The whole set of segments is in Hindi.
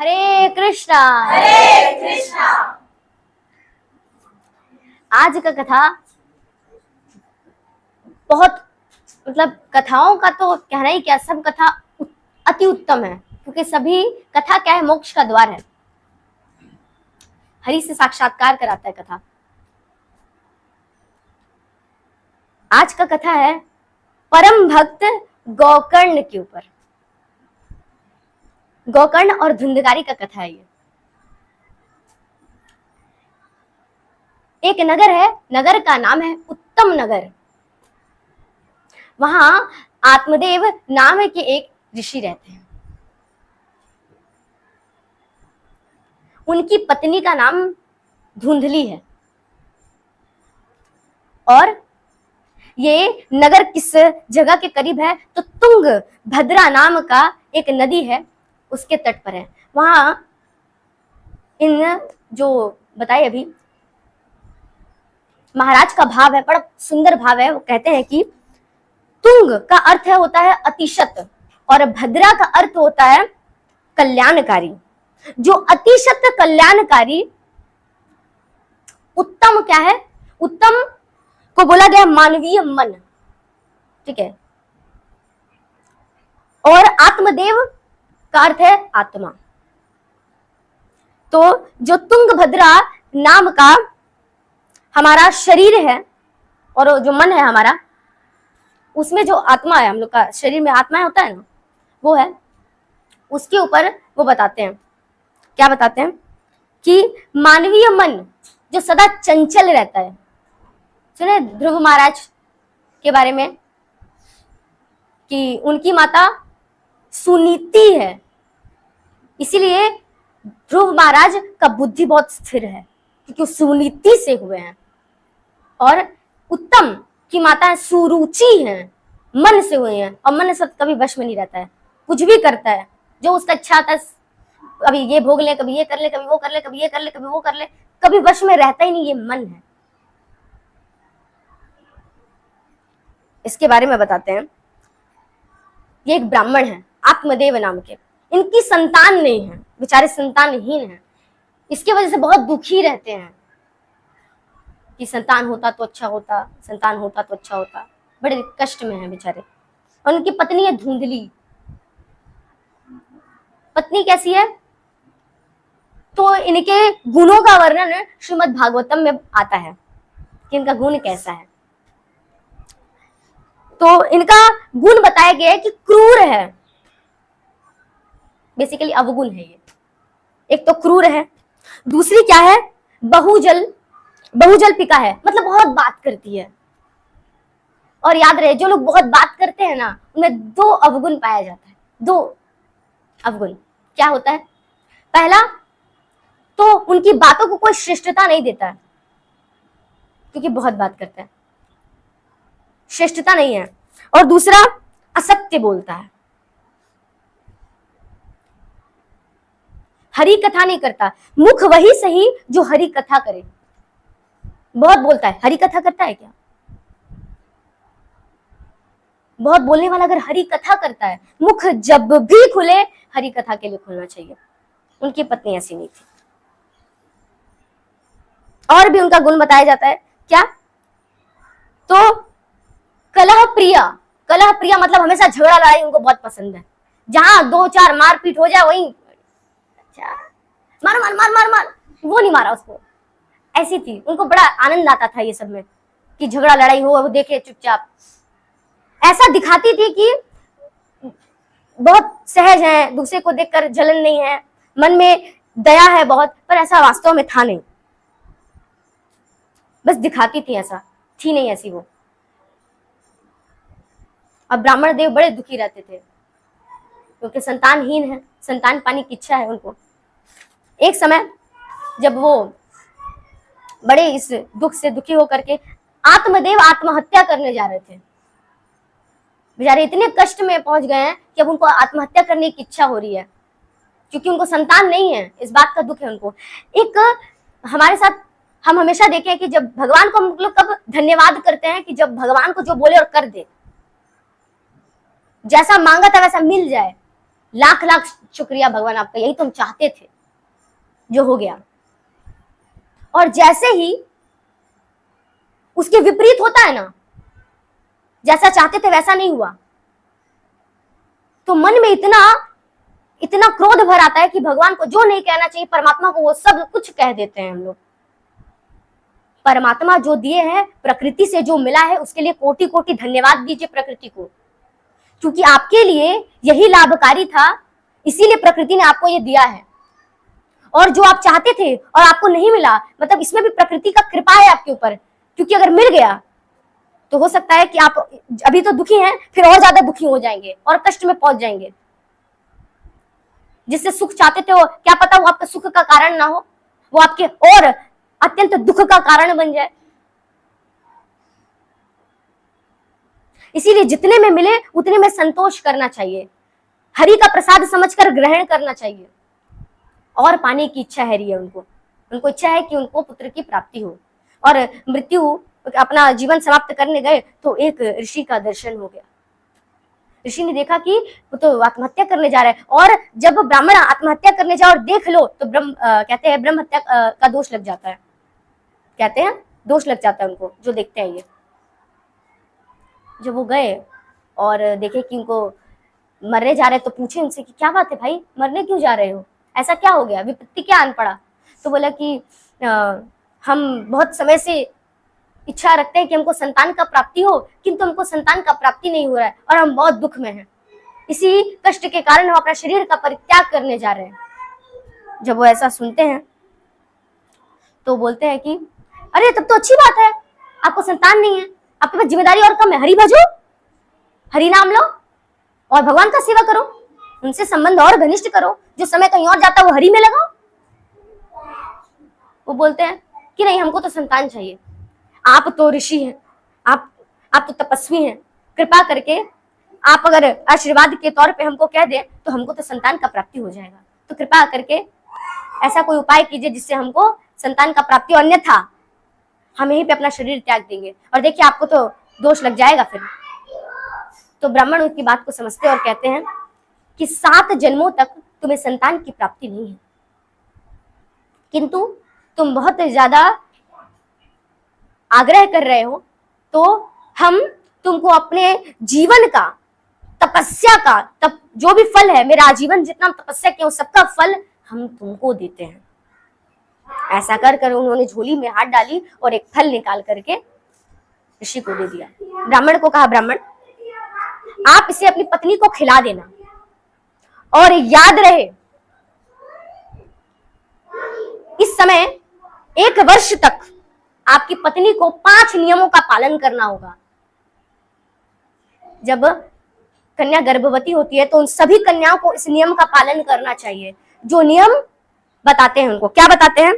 हरे कृष्णा। हरे कृष्णा। आज का कथा बहुत कथाओं का तो कहना ही क्या, सब कथा अति उत्तम है, क्योंकि सभी कथा क्या है, मोक्ष का द्वार है। हरि से साक्षात्कार कराता है कथा। आज का कथा है परम भक्त गोकर्ण के ऊपर। गोकर्ण और धुंधकारी का कथा है ये। एक नगर है, नगर का नाम है उत्तम नगर। वहां आत्मदेव नाम के एक ऋषि रहते हैं। उनकी पत्नी का नाम धुंधली है। और ये नगर किस जगह के करीब है, तो तुंग भद्रा नाम का एक नदी है, उसके तट पर है। वहां इन जो बताए अभी महाराज का भाव है, बड़ा सुंदर भाव है। वो कहते हैं कि तुंग का अर्थ होता है अतिशत और भद्रा का अर्थ होता है कल्याणकारी। जो अतिशत कल्याणकारी उत्तम क्या है, उत्तम को बोला गया मानवीय मन, ठीक है। और आत्मदेव का अर्थ है आत्मा। तो जो तुंगभद्रा नाम का हमारा शरीर है और जो मन है हमारा, उसमें जो आत्मा है, हम लोग का शरीर में आत्मा होता है ना, वो है, उसके ऊपर वो बताते हैं, क्या बताते हैं कि मानवीय मन जो सदा चंचल रहता है। सुने ध्रुव महाराज के बारे में कि उनकी माता सुनीति है, इसीलिए ध्रुव महाराज का बुद्धि बहुत स्थिर है, क्योंकि सुनीति से हुए हैं। और उत्तम की माता सुरुचि है, मन से हुए हैं, और मन सब कभी वश में नहीं रहता है, कुछ भी करता है जो उसका इच्छा आता है। कभी ये भोग ले, कभी ये कर ले, कभी वो कर ले, कभी ये कर ले, कभी वो कर ले, कभी वश में रहता ही नहीं, ये मन है। इसके बारे में बताते हैं। ये एक ब्राह्मण है आत्मदेव नाम के, इनकी संतान नहीं है, बेचारे संतानहीन हैं। इसकी वजह से बहुत दुखी रहते हैं कि संतान होता तो अच्छा होता, संतान होता तो अच्छा होता, बड़े कष्ट में हैं बेचारे। और उनकी पत्नी है धुंधली। पत्नी कैसी है, तो इनके गुणों का वर्णन श्रीमद् भागवतम में आता है कि इनका गुण कैसा है। तो इनका गुण बताया गया है कि क्रूर है, बेसिकली अवगुण है ये। एक तो क्रूर है, दूसरी क्या है, बहुजल पिका है, मतलब बहुत बात करती है। और याद रहे, जो लोग बहुत बात करते हैं ना, उनमें दो अवगुण पाया जाता है। दो अवगुण क्या होता है, पहला तो उनकी बातों को कोई श्रेष्ठता नहीं देता है, क्योंकि बहुत बात करता है, श्रेष्ठता नहीं है। और दूसरा असत्य बोलता है, हरि कथा नहीं करता। मुख वही सही जो हरि कथा करे। बहुत बोलता है, हरि कथा करता है क्या? बहुत बोलने वाला अगर हरि कथा करता है, मुख जब भी खुले हरि कथा के लिए खुलना चाहिए। उनकी पत्नी ऐसी नहीं थी। और भी उनका गुण बताया जाता है, क्या, तो कलह प्रिया मतलब हमेशा झगड़ा लड़ाई उनको बहुत पसंद है। जहां दो चार मारपीट हो जाए वहीं अच्छा मार मार मार मार मार, वो नहीं मारा उसको, ऐसी थी। उनको बड़ा आनंद आता था ये सब में कि झगड़ा लड़ाई हो, वो देखे चुपचाप। ऐसा दिखाती थी कि बहुत सहज है, दूसरे को देखकर जलन नहीं है, मन में दया है बहुत, पर ऐसा वास्तव में था नहीं, बस दिखाती थी, ऐसा थी नहीं ऐसी वो। अब ब्राह्मण देव बड़े दुखी रहते थे, क्योंकि संतानहीन है, संतान पाने की इच्छा है उनको। एक समय जब वो बड़े इस दुख से दुखी होकर के आत्मदेव आत्महत्या करने जा रहे थे। बेचारे इतने कष्ट में पहुंच गए हैं कि अब उनको आत्महत्या करने की इच्छा हो रही है, क्योंकि उनको संतान नहीं है, इस बात का दुख है उनको। एक हमारे साथ हम हमेशा देखें कि जब भगवान को हम लोग कब धन्यवाद करते हैं, कि जब भगवान को जो बोले और कर दे, जैसा मांगा था वैसा मिल जाए, लाख लाख शुक्रिया भगवान आपका, यही तुम चाहते थे, जो हो गया। और जैसे ही उसके विपरीत होता है ना, जैसा चाहते थे वैसा नहीं हुआ, तो मन में इतना इतना क्रोध भर आता है कि भगवान को जो नहीं कहना चाहिए परमात्मा को वो सब कुछ कह देते हैं हम लोग। परमात्मा जो दिए हैं, प्रकृति से जो मिला है, उसके लिए कोटि कोटि धन्यवाद दीजिए प्रकृति को, क्योंकि आपके लिए यही लाभकारी था, इसीलिए प्रकृति ने आपको ये दिया है। और जो आप चाहते थे और आपको नहीं मिला, मतलब इसमें भी प्रकृति का कृपा है आपके ऊपर, क्योंकि अगर मिल गया तो हो सकता है कि आप अभी तो दुखी हैं, फिर और ज्यादा दुखी हो जाएंगे और कष्ट में पहुंच जाएंगे। जिससे सुख चाहते थे वो क्या पता वो आपका सुख का कारण ना हो, वो आपके और अत्यंत दुख का कारण बन जाए। इसीलिए जितने में मिले उतने में संतोष करना चाहिए, हरि का प्रसाद समझकर ग्रहण करना चाहिए। और पाने की इच्छा है रही उनको, उनको इच्छा है कि उनको पुत्र की प्राप्ति हो। और मृत्यु अपना जीवन समाप्त करने गए तो एक ऋषि का दर्शन हो गया। ऋषि ने देखा कि वो तो आत्महत्या करने जा रहा है, और जब ब्राह्मण आत्महत्या करने जाए और देख लो तो कहते हैं ब्रह्म हत्या का दोष लग जाता है, कहते हैं दोष लग जाता है उनको जो देखते हैं। ये जब वो गए और देखे कि उनको मरने जा रहे तो पूछे उनसे कि क्या बात है भाई, मरने क्यों जा रहे हो, ऐसा क्या हो गया, विपत्ति क्या आन पड़ा। तो बोला कि हम बहुत समय से इच्छा रखते हैं कि हमको संतान का प्राप्ति हो, किंतु हमको संतान का प्राप्ति नहीं हो रहा है और हम बहुत दुख में हैं। इसी कष्ट के कारण हम अपना शरीर का परित्याग करने जा रहे हैं। जब वो ऐसा सुनते हैं तो बोलते हैं कि अरे तब तो अच्छी बात है, आपको संतान नहीं है, आपके पास जिम्मेदारी और कम है, हरि भजो, हरि नाम लो और भगवान का सेवा करो, उनसे संबंध और घनिष्ठ करो, जो समय कहीं और जाता है वो हरि में लगाओ। वो बोलते हैं कि नहीं, हमको तो संतान चाहिए, आप तो ऋषि हैं, आप तो तपस्वी हैं, कृपा करके आप अगर आशीर्वाद के तौर पे हमको कह दें तो हमको तो संतान का प्राप्ति हो जाएगा, तो कृपा करके ऐसा कोई उपाय कीजिए जिससे हमको संतान का प्राप्ति, अन्यथा हम यहीं पे अपना शरीर त्याग देंगे और देखिए आपको तो दोष लग जाएगा फिर। तो ब्राह्मण उनकी बात को समझते और कहते हैं कि 7 जन्मों तक तुम्हें संतान की प्राप्ति नहीं है, किंतु तुम बहुत ज्यादा आग्रह कर रहे हो, तो हम तुमको अपने जीवन का, तपस्या का, जो भी फल है, मेरा आजीवन जितना तपस्या किया उस सबका फल हम तुमको देते हैं। ऐसा कर कर उन्होंने झोली में हाथ डाली और एक फल निकाल करके ऋषि को दे दिया। ब्राह्मण को कहा, ब्राह्मण आप इसे अपनी पत्नी को खिला देना और याद रहे इस समय 1 वर्ष तक आपकी पत्नी को 5 नियमों का पालन करना होगा। जब कन्या गर्भवती होती है तो उन सभी कन्याओं को इस नियम का पालन करना चाहिए। जो नियम बताते हैं उनको, क्या बताते हैं,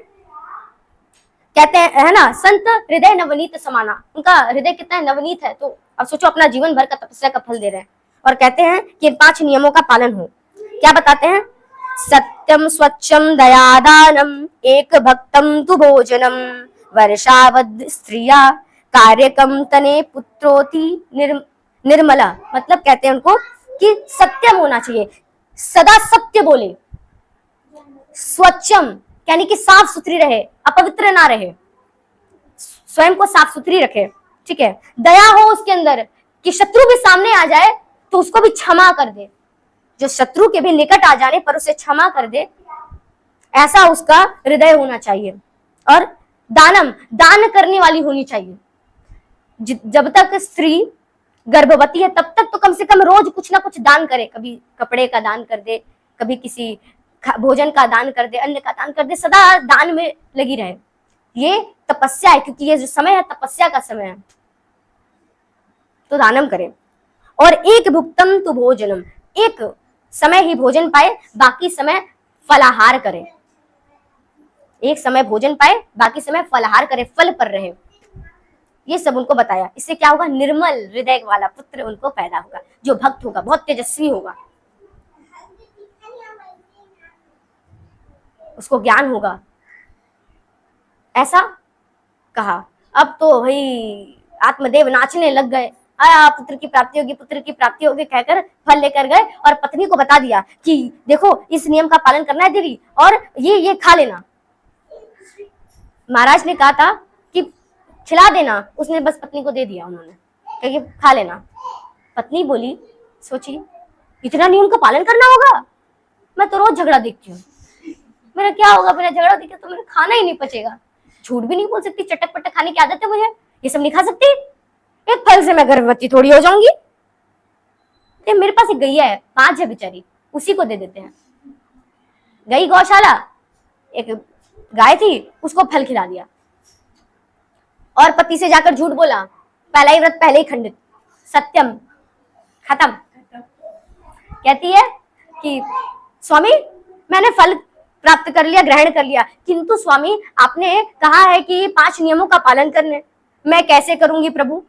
कहते हैं है ना, संत हृदय नवनीत समाना, उनका हृदय कितना नवनीत है, तो अब सोचो अपना जीवन भर का तपस्या का फल दे रहे हैं। और कहते हैं कि 5 नियमों का पालन हो। क्या बताते हैं, सत्यम स्वच्छम दयादानम एक भक्तम तु भोजनम वर्षावद स्त्रिया कार्यकम तने पुत्रोति निर्मला। मतलब कहते हैं उनको कि सत्यम होना चाहिए, सदा सत्य बोले, स्वच्छम यानी कि साफ सुथरी रहे, अपवित्र ना रहे, स्वयं को साफ सुथरी रखे, ठीक है। दया हो उसके अंदर कि शत्रु भी सामने आ जाए तो उसको भी क्षमा कर दे, जो शत्रु के भी निकट आ जाने पर उसे क्षमा कर दे, ऐसा उसका हृदय होना चाहिए। और दानम, दान करने वाली होनी चाहिए। जब तक स्त्री गर्भवती है तब तक तो कम से कम रोज कुछ ना कुछ दान करे, कभी कपड़े का दान कर दे, कभी किसी भोजन का दान कर दे, अन्न का दान कर दे, सदा दान में लगी रहे। ये तपस्या है, क्योंकि ये जो समय है तपस्या का समय है, तो दानम करे। और एक भुक्तम तु भोजनम, एक समय ही भोजन पाए, बाकी समय फलाहार करे। एक समय भोजन पाए, बाकी समय फलाहार करे, फल पर रहे। ये सब उनको बताया। इससे क्या होगा, निर्मल हृदय वाला पुत्र उनको पैदा होगा, जो भक्त होगा, बहुत तेजस्वी होगा, उसको ज्ञान होगा, ऐसा कहा। अब तो भाई आत्मदेव नाचने लग गए आया पुत्र की प्राप्ति होगी, पुत्र की प्राप्ति होगी कहकर फल लेकर गए और पत्नी को बता दिया कि देखो इस नियम का पालन करना है देवी, और ये खा लेना। महाराज ने कहा था कि खिला देना, उसने बस पत्नी को दे दिया, उन्होंने कहा कि खा लेना। पत्नी बोली, सोची इतना नियम का पालन करना होगा, मैं तो रोज झगड़ा देखती हूँ, मेरा क्या होगा, मेरा झगड़ा देखे तो मेरा खाना ही नहीं पचेगा, झूठ भी नहीं बोल सकती, चटक पटक खाने की आदत है मुझे, ये सब नहीं खा सकती, एक फल से मैं गर्भवती थोड़ी हो जाऊंगी। तो मेरे पास एक गैया है, 5 है बेचारी, उसी को दे देते हैं। गई गौशाला, एक गाय थी, उसको फल खिला दिया और पति से जाकर झूठ बोला, पहला ही व्रत पहले ही खंडित, सत्यम खत्म। कहती है कि स्वामी मैंने फल प्राप्त कर लिया, ग्रहण कर लिया, किंतु स्वामी आपने कहा है कि 5 नियमों का पालन करने, मैं कैसे करूंगी प्रभु,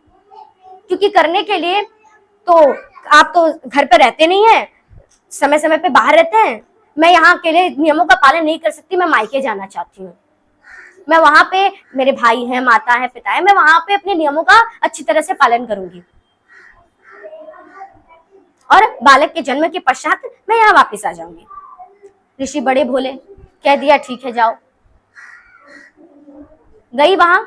क्योंकि करने के लिए तो आप तो घर पे रहते नहीं है, समय समय पे बाहर रहते हैं, मैं यहाँ अकेले नियमों का पालन नहीं कर सकती, मैं मायके जाना चाहती हूँ, मैं वहां पे मेरे भाई हैं, माता है, पिता है, मैं वहां पे अपने नियमों का अच्छी तरह से पालन करूंगी और बालक के जन्म के पश्चात मैं यहाँ वापस आ जाऊंगी। ऋषि बड़े भोले, कह दिया ठीक है जाओ। गई वहां,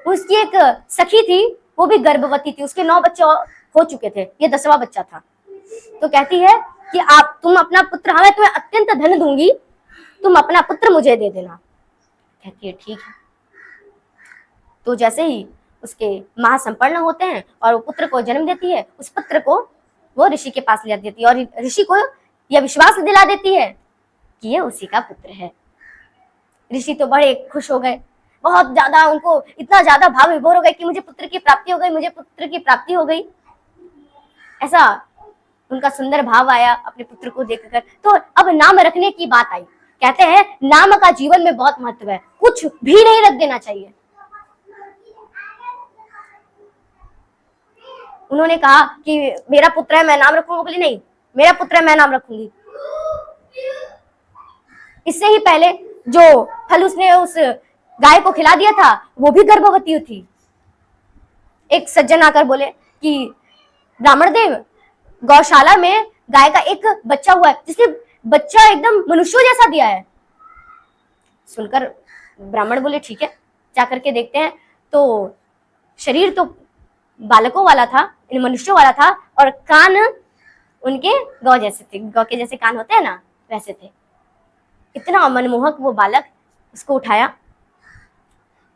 उसकी एक सखी थी, वो भी गर्भवती थी, उसके 9 बच्चे हो चुके थे, ये 10वां बच्चा था। तो कहती है कि आप तुम अपना पुत्र, हाँ मैं तुम्हें अत्यंत धन दूंगी, तुम अपना पुत्र मुझे दे देना। कहती है ठीक है। तो जैसे ही उसके माह संपन्न होते हैं और वो पुत्र को जन्म देती है, उस पुत्र को वो ऋषि के पास ले देती है और ऋषि को यह विश्वास दिला देती है कि ये उसी का पुत्र है। ऋषि तो बड़े खुश हो गए, बहुत ज्यादा, उनको इतना ज्यादा भाव विभोर हो गए कि मुझे पुत्र की प्राप्ति हो गई, मुझे पुत्र की प्राप्ति हो गई, ऐसा उनका सुंदर भाव आया अपने पुत्र को देखकर। तो अब नाम रखने की बात आई। कहते हैं नाम का जीवन में बहुत महत्व है, कुछ भी नहीं रख देना चाहिए। उन्होंने कहा कि मेरा पुत्र है मैं नाम रखूंगा, बोली नहीं मेरा पुत्र है मैं नाम रखूंगी। इससे ही पहले जो फल उसने उस गाय को खिला दिया था वो भी गर्भवती थी। एक सज्जन आकर बोले कि ब्राह्मण देव, गौशाला में गाय का एक बच्चा हुआ है जिसने बच्चा एकदम मनुष्यों जैसा दिया है। सुनकर ब्राह्मण बोले ठीक है जाकर के देखते हैं। तो शरीर तो बालकों वाला था, मनुष्यों वाला था, और कान उनके गौ जैसे थे, गौ के जैसे कान होते हैं ना वैसे थे। इतना मनमोहक वो बालक, उसको उठाया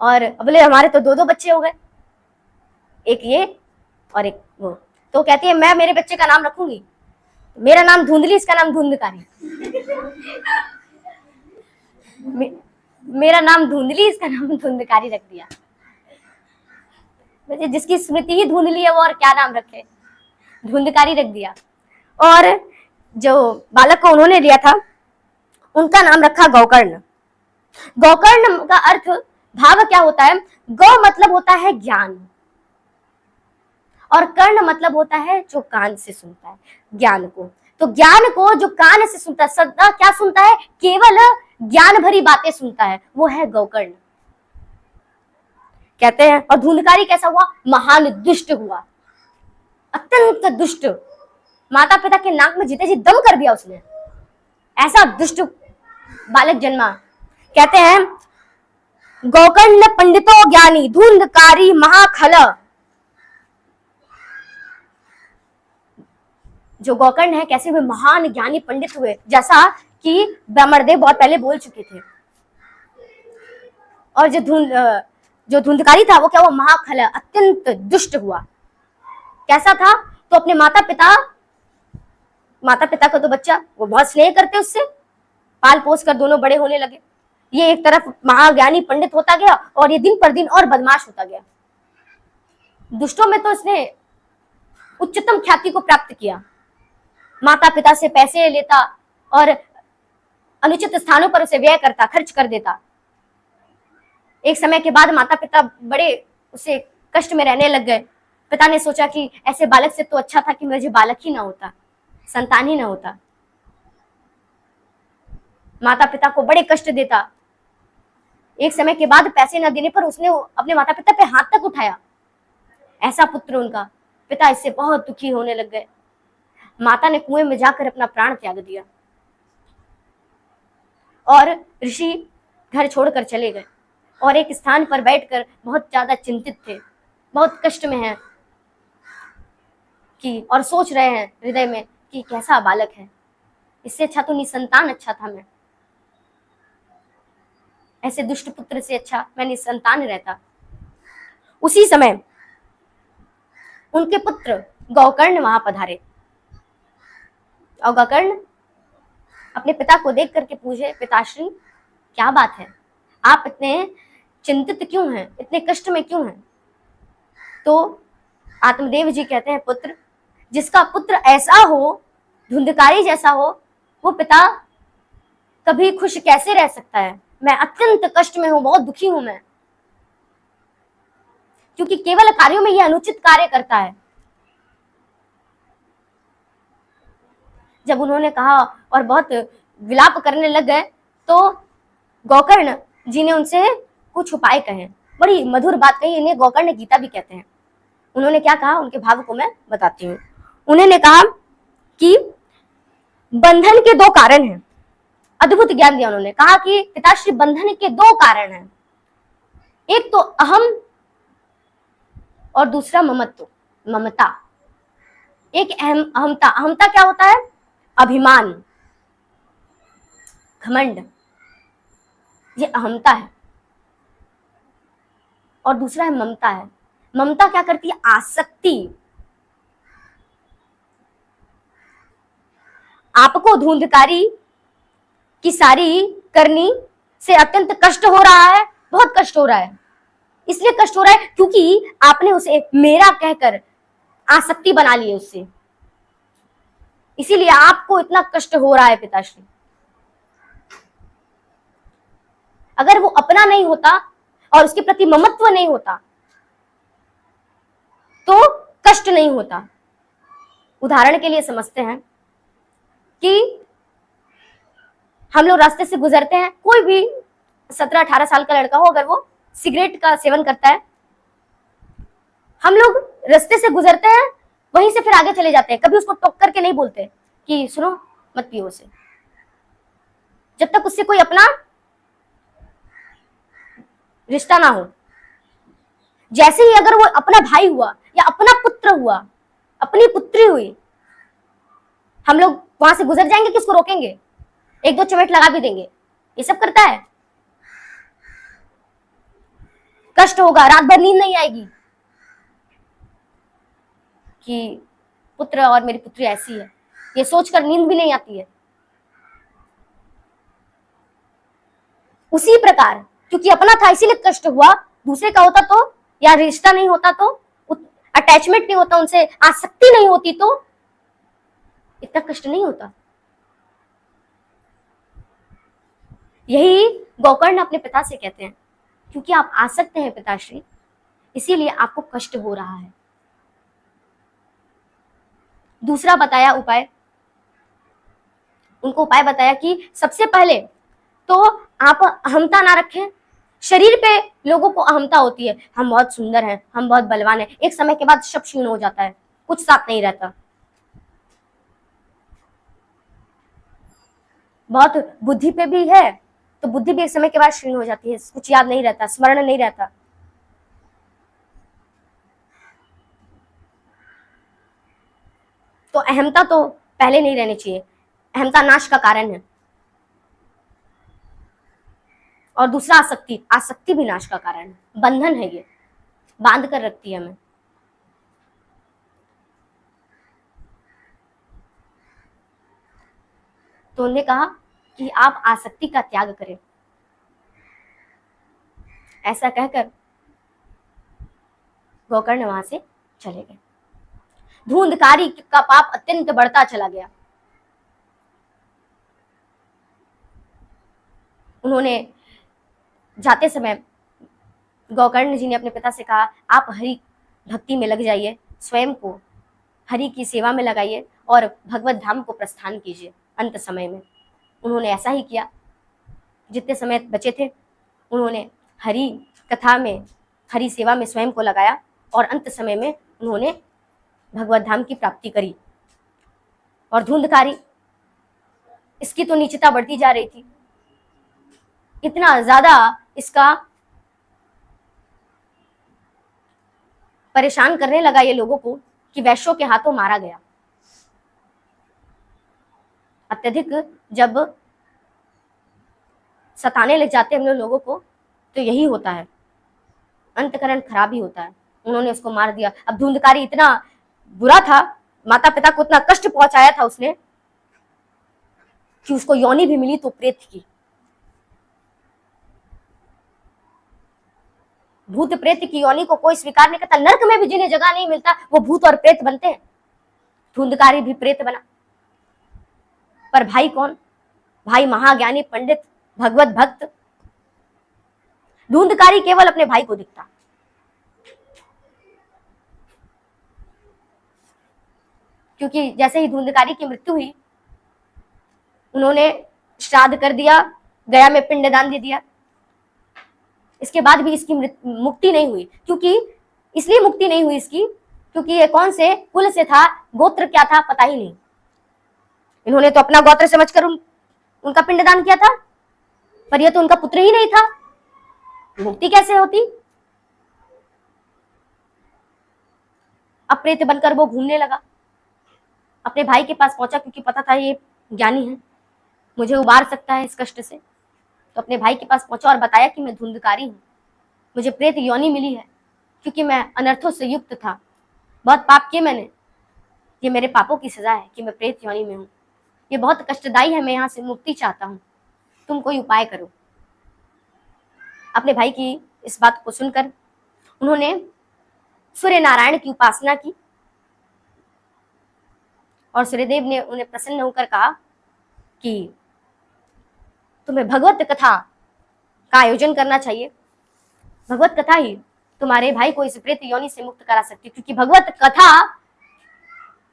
और बोले हमारे तो 2 बच्चे हो गए, एक ये और एक वो। तो कहती है मैं मेरे बच्चे का नाम रखूंगी, मेरा नाम धुंधली, इसका नाम धुंधकारी। मेरा नाम धुंधली, इसका नाम धुंधकारी रख दिया। जिसकी स्मृति ही धुंधली है वो और क्या नाम रखे, धुंधकारी रख दिया। और जो बालक को उन्होंने लिया था उनका नाम रखा गौकर्ण। गौकर्ण का अर्थ, भाव क्या होता है, गौ मतलब होता है ज्ञान और कर्ण मतलब होता है जो कान से सुनता है ज्ञान को। तो ज्ञान को जो कान से सुनता है, सदा क्या सुनता है, केवल ज्ञान भरी बातें सुनता है, वो है गौकर्ण कहते हैं। और धुंधकारी कैसा हुआ, महान दुष्ट हुआ, अत्यंत दुष्ट, माता पिता के नाक में जीते जी दम कर दिया उसने, ऐसा दुष्ट बालक जन्मा। कहते हैं गौकर्ण पंडितो ज्ञानी धुंधकारी महाखल। जो गौकर्ण है कैसे हुए, महान ज्ञानी पंडित हुए, जैसा कि ब्रह्मदेव बहुत पहले बोल चुके थे। और जो धुंधकारी था वो क्या हुआ, महाखल, अत्यंत दुष्ट हुआ। कैसा था, तो अपने माता पिता का तो बच्चा वो बहुत स्नेह करते उससे, पाल पोस कर दोनों बड़े होने लगे। ये एक तरफ महाज्ञानी पंडित होता गया और ये दिन पर दिन और बदमाश होता गया। दुष्टों में तो इसने उच्चतम ख्याति को प्राप्त किया, माता पिता से पैसे लेता और अनुचित स्थानों पर उसे व्यय करता, खर्च कर देता। एक समय के बाद माता पिता बड़े उसे कष्ट में रहने लग गए। पिता ने सोचा कि ऐसे बालक से तो अच्छा था कि मुझे बालक ही ना होता, संतान ही ना होता। माता पिता को बड़े कष्ट देता। एक समय के बाद पैसे न देने पर उसने अपने माता पिता पे हाथ तक उठाया। ऐसा पुत्र उनका। पिता इससे बहुत दुखी होने लग गए। माता ने कुएं में जाकर अपना प्राण त्याग दिया और ऋषि घर छोड़कर चले गए और एक स्थान पर बैठकर बहुत ज्यादा चिंतित थे, बहुत कष्ट में हैं कि और सोच रहे हैं हृदय में कि कैसा बालक है, इससे अच्छा तो निसंतान अच्छा था। मैं ऐसे दुष्ट पुत्र से अच्छा मैं निसंतान रहता। उसी समय उनके पुत्र गोकर्ण वहां पधारे और गोकर्ण अपने पिता को देख करके पूछे, पिताश्री क्या बात है, आप इतने चिंतित क्यों हैं, इतने कष्ट में क्यों हैं? तो आत्मदेव जी कहते हैं, पुत्र, जिसका पुत्र ऐसा हो, धुंधकारी जैसा हो, वो पिता कभी खुश कैसे रह सकता है? मैं अत्यंत कष्ट में हूं, बहुत दुखी हूं मैं, क्योंकि केवल कार्यों में यह अनुचित कार्य करता है। जब उन्होंने कहा और बहुत विलाप करने लग गए तो गोकर्ण जी ने उनसे कुछ उपाय कहे, बड़ी मधुर बात कही। इन्हें गोकर्ण गीता भी कहते हैं। उन्होंने क्या कहा, उनके भाव को मैं बताती हूँ। उन्होंने कहा कि बंधन के दो कारण हैं। अद्भुत ज्ञान दिया उन्होंने, कहा कि पिताश्री बंधन के दो कारण हैं, एक तो अहम और दूसरा ममत्व, ममता। एक अहमता, अहमता क्या होता है? अभिमान, घमंड, ये अहमता है। और दूसरा है ममता है। ममता क्या करती है? आसक्ति। आपको धुंधकारी की सारी करनी से अत्यंत कष्ट हो रहा है, बहुत कष्ट हो रहा है। इसलिए कष्ट हो रहा है क्योंकि आपने उसे मेरा कहकर आसक्ति बना ली है उससे, इसीलिए आपको इतना कष्ट हो रहा है पिताश्री। अगर वो अपना नहीं होता और उसके प्रति ममत्व नहीं होता तो कष्ट नहीं होता। उदाहरण के लिए समझते हैं कि हम लोग रास्ते से गुजरते हैं, कोई भी 17-18 साल का लड़का हो, अगर वो सिगरेट का सेवन करता है, हम लोग रास्ते से गुजरते हैं, वहीं से फिर आगे चले जाते हैं, कभी उसको टोक करके नहीं बोलते कि सुनो मत पियो उसे, जब तक उससे कोई अपना रिश्ता ना हो। जैसे ही अगर वो अपना भाई हुआ या अपना पुत्र हुआ, अपनी पुत्री हुई, हम लोग वहां से गुजर जाएंगे, किसको रोकेंगे? एक दो चपेट लगा भी देंगे। ये सब करता है। कष्ट होगा, रात भर नींद नहीं आएगी कि पुत्र और मेरी पुत्री ऐसी है, ये सोचकर नींद भी नहीं आती है। उसी प्रकार क्योंकि अपना था इसीलिए कष्ट हुआ, दूसरे का होता तो, या रिश्ता नहीं होता तो, अटैचमेंट नहीं होता उनसे, आसक्ति नहीं होती तो इतना कष्ट नहीं होता। यही गोकर्ण अपने पिता से कहते हैं, क्योंकि आप आसक्त हैं पिताश्री, इसीलिए आपको कष्ट हो रहा है। दूसरा बताया उपाय, उनको उपाय बताया कि सबसे पहले तो आप अहमता ना रखें। शरीर पे लोगों को अहमता होती है, हम बहुत सुंदर हैं, हम बहुत बलवान हैं, एक समय के बाद सब क्षीण हो जाता है, कुछ साथ नहीं रहता। बहुत बुद्धि पे भी है तो बुद्धि भी एक समय के बाद क्षीण हो जाती है, कुछ याद नहीं रहता, स्मरण नहीं रहता। तो अहमता तो पहले नहीं रहनी चाहिए, अहमता नाश का कारण है। और दूसरा आसक्ति, आसक्ति भी नाश का कारण है, बंधन है, ये बांध कर रखती है हमें। तो उन्होंने कहा कि आप आसक्ति का त्याग करें। ऐसा कहकर गोकर्ण वहां से चले गए। धुंधकारी का पाप अत्यंत बढ़ता चला गया। उन्होंने जाते समय गोकर्ण जी ने अपने पिता से कहा, आप हरि भक्ति में लग जाइए, स्वयं को हरि की सेवा में लगाइए और भगवत धाम को प्रस्थान कीजिए अंत समय में। उन्होंने ऐसा ही किया। जितने समय बचे थे उन्होंने हरि कथा में, हरि सेवा में स्वयं को लगाया और अंत समय में उन्होंने भगवत धाम की प्राप्ति करी। और धुंधकारी, इसकी तो नीचता बढ़ती जा रही थी, इतना ज्यादा इसका परेशान करने लगा ये लोगों को कि वैश्यों के हाथों मारा गया। अत्यधिक जब सताने लग जाते हैं हम लोगों को तो यही होता है, अंतकरण खराब ही होता है। उन्होंने उसको मार दिया। अब धुंधकारी इतना बुरा था, माता पिता को इतना कष्ट पहुंचाया था उसने कि उसको योनि भी मिली तो प्रेत की। भूत प्रेत की योनि को कोई स्वीकार नहीं करता। नरक में भी जिन्हें जगह नहीं मिलता वो भूत और प्रेत बनते हैं। धुंधकारी भी प्रेत बना। पर भाई कौन? भाई महाज्ञानी पंडित भगवत भक्त। धुंधकारी केवल अपने भाई को दिखता। क्योंकि जैसे ही धुंधकारी की मृत्यु हुई, उन्होंने श्राद्ध कर दिया, गया में पिंडदान दे दिया। इसके बाद भी इसकी मुक्ति नहीं हुई। क्योंकि इसलिए मुक्ति नहीं हुई इसकी क्योंकि ये कौन से कुल से था, गोत्र क्या था पता ही नहीं। इन्होंने तो अपना गोत्र समझकर उनका पिंडदान किया था, पर यह तो उनका पुत्र ही नहीं था, मुक्ति कैसे होती? अब प्रेत बनकर वो घूमने लगा। अपने भाई के पास पहुंचा क्योंकि पता था ये ज्ञानी है, मुझे उबार सकता है इस कष्ट से। तो अपने भाई के पास पहुंचा और बताया कि मैं धुंधकारी हूं, मुझे प्रेत योनि मिली है क्योंकि मैं अनर्थों से युक्त था, बहुत पाप किए मैंने, ये मेरे पापों की सजा है कि मैं प्रेत योनि में हूं, ये बहुत कष्टदायी है, मैं यहाँ से मुक्ति चाहता हूं, तुम कोई उपाय करो। अपने भाई की इस बात को सुनकर उन्होंने सूर्य नारायण की उपासना की और सूर्यदेव ने उन्हें प्रसन्न होकर कहा कि तुम्हें भगवत कथा का आयोजन करना चाहिए। भगवत कथा ही तुम्हारे भाई को इस प्रेत योनि से मुक्त करा सकती है, क्योंकि भगवत कथा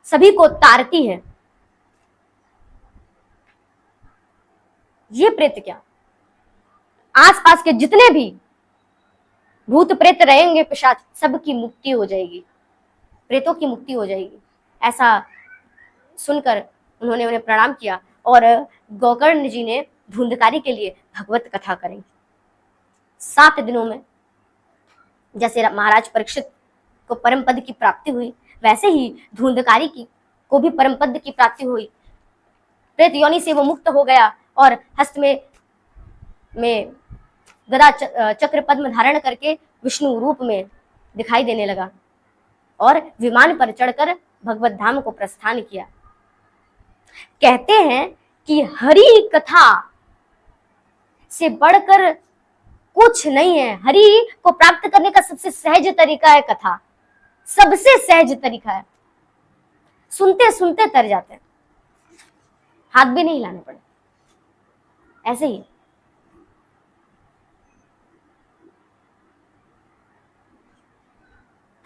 सभी को तारती है। ये प्रेत क्या, आसपास के जितने भी भूत प्रेत रहेंगे, पिशाच, सबकी मुक्ति हो जाएगी, प्रेतों की मुक्ति हो जाएगी। ऐसा सुनकर उन्होंने उन्हें प्रणाम किया और गोकर्ण जी ने धुंधकारी के लिए भगवत कथा करी। 7 दिनों में जैसे महाराज परीक्षित को परम पद की प्राप्ति हुई, वैसे ही धुंधकारी को भी परम पद की प्राप्ति हुई। प्रेत योनि से वो मुक्त हो गया और हस्त में गदा चक्र पद्म धारण करके विष्णु रूप में दिखाई देने लगा और विमान पर चढ़कर भगवत धाम को प्रस्थान किया। कहते हैं कि हरि कथा से बढ़कर कुछ नहीं है। हरि को प्राप्त करने का सबसे सहज तरीका है कथा, सबसे सहज तरीका है। सुनते सुनते तर जाते हैं, हाथ भी नहीं लाने पड़े। ऐसे ही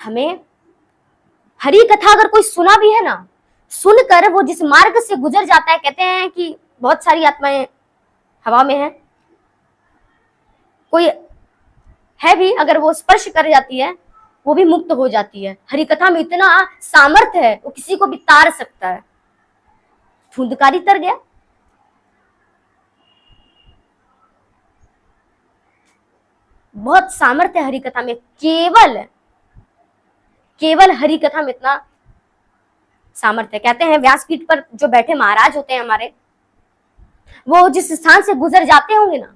हमें हरि कथा अगर कोई सुना भी है ना, सुनकर वो जिस मार्ग से गुजर जाता है, कहते हैं कि बहुत सारी आत्माएं हवा में है, कोई है भी, अगर वो स्पर्श कर जाती है वो भी मुक्त हो जाती है। हरि कथा में इतना सामर्थ्य है, वो किसी को भी तार सकता है। धुंधकारी तर गया। बहुत सामर्थ्य हरि कथा में, केवल हरि कथा में इतना सामर्थ्य। कहते हैं व्यासपीठ पर जो बैठे महाराज होते हैं हमारे, वो जिस स्थान से गुजर जाते होंगे ना,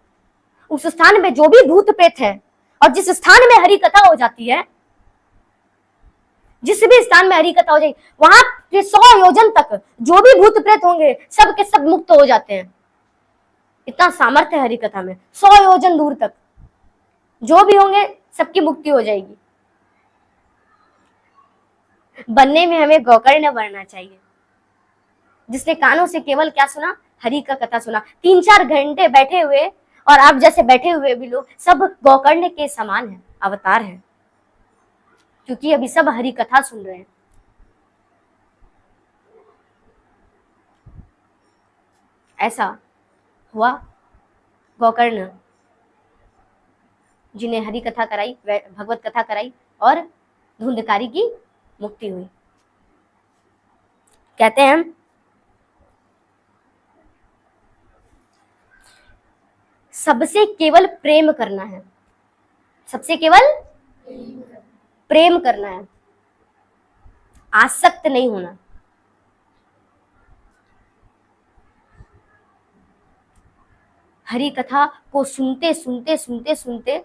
उस स्थान में जो भी भूत प्रेत है, और जिस स्थान में हरि कथा हो जाती है, जिस भी स्थान में हरि कथा हो जाएगी, वहां के 100 योजन तक जो भी भूत प्रेत होंगे सब के सब मुक्त हो जाते हैं। इतना सामर्थ्य है हरि कथा में। 100 योजन दूर तक जो भी होंगे सबकी मुक्ति हो जाएगी। बनने में हमें गोकर्ण बनना चाहिए, जिसने कानों से केवल क्या सुना, हरि का कथा सुना। 3-4 घंटे बैठे हुए, और आप जैसे बैठे हुए भी लोग सब गोकर्ण के समान हैं, अवतार हैं, क्योंकि अभी सब हरि कथा सुन रहे हैं। ऐसा हुआ, गोकर्ण जिन्हें हरि कथा कराई, भगवत कथा कराई, और धुंधकारी की मुक्ति हुई। कहते हैं सबसे केवल प्रेम करना है, सबसे केवल प्रेम करना है, आसक्त नहीं होना। हरि कथा को सुनते सुनते सुनते सुनते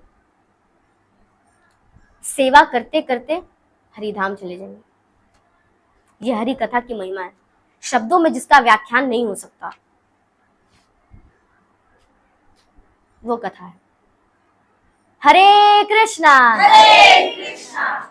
सेवा करते करते हरिधाम चले जाएंगे। यह हरि कथा की महिमा है, शब्दों में जिसका व्याख्यान नहीं हो सकता, वो कथा है। हरे कृष्णा। हरे कृष्णा।